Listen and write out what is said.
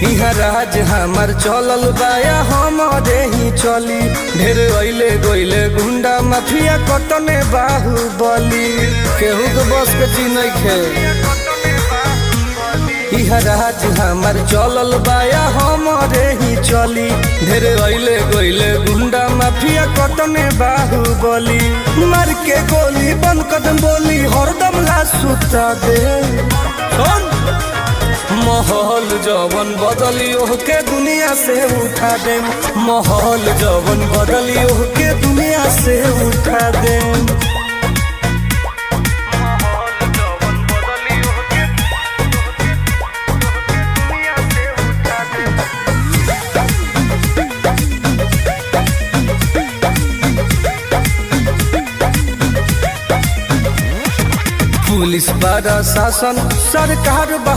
इहाँ राज हमार चलल बाया हमारे ही चली। ढेर अइले गइले गुंडा माफिया कटने बाहुबली, केहू के बस के चीज नइखे। इहाँ राज हमार चलल बाया हमारे ही चली। ढेर अइले गइले गुंडा माफिया कटने बाहुबली, मार के गोली बंद कदम बोली हरदम ला सुता दे। माहौल जवन बदली ओहके दुनिया से उठा दे, माहौल जवन बदली ओहके दुनिया से उठा दे। पुलिस प्रशासन सरकार बा